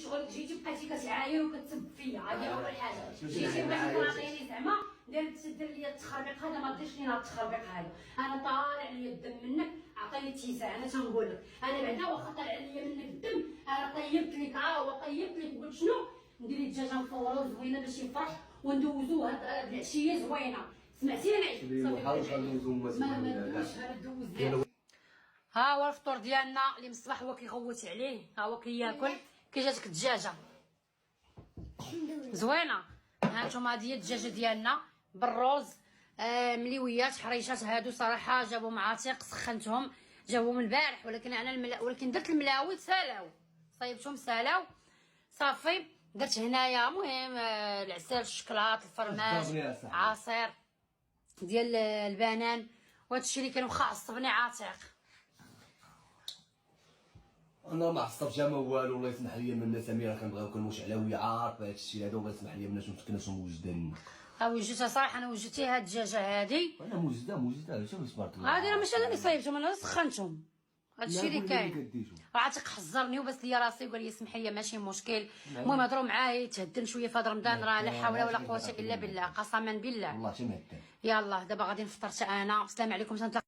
شغل جيتي بقيتي كتعاير وكتسب فيا، هذه اول حاجه. جيتي بغيتي تعطيني زعما دير لي التخربيق هذا، ما ديرش لينا التخربيق هذا. انا طالع لي الدم منك، عطيني اتساع. انا تنقول لك انا بعدا واخا طالع لي منك الدم، انا طيبت لك طيبت لك. قلت شنو ندير الدجاجه مفوره زوينه باش يفرح وندوزو هاد العشيه زوينه. سمعتي معي؟ صافي ما ندوزش غير دوز. ها هو الفطور ديالنا اللي من الصباح هو كيغوت عليه، ها هو كياكل. كي جاتك الدجاجه زوينه؟ ها نتوما هذه هي الدجاجه ديالنا بالروز، مليويات حريشات. هادو صراحه جابوا معاتق، سخنتهم جابوهم البارح، ولكن انا ولكن درت الملاوي سالاو، صايبتهم سالاو صافي. درت هنايا مهم العسل، الشكلاط، الفرماج، عصير ديال البنان، وهادشي اللي كان واخا عصبني عاتق. انا ما عصبتش ما والو، الله يسمح لي من سميره كنبغيو كنموش على ويا عارف بهذا الشيء هذا، الله يسمح لي مناش كناش موجدين. وجدتها صراحه، انا وجدتي هاد الدجاجه هادي، انا موجده شوف تبارك الله. هادي راه ماشي انا اللي صايبتهم، انا سخنتهم. هادشي اللي كاين. عاتق حزرني وبس لي راسي وقال لي سمحي لي ماشي مشكل. المهم هضروا معاه يتهدن شويه في هاد رمضان، راه لا حول ولا قوه الا بالله، قسما بالله والله تمهدن. يلاه دابا غادي نفطر حتى انا. السلام عليكم.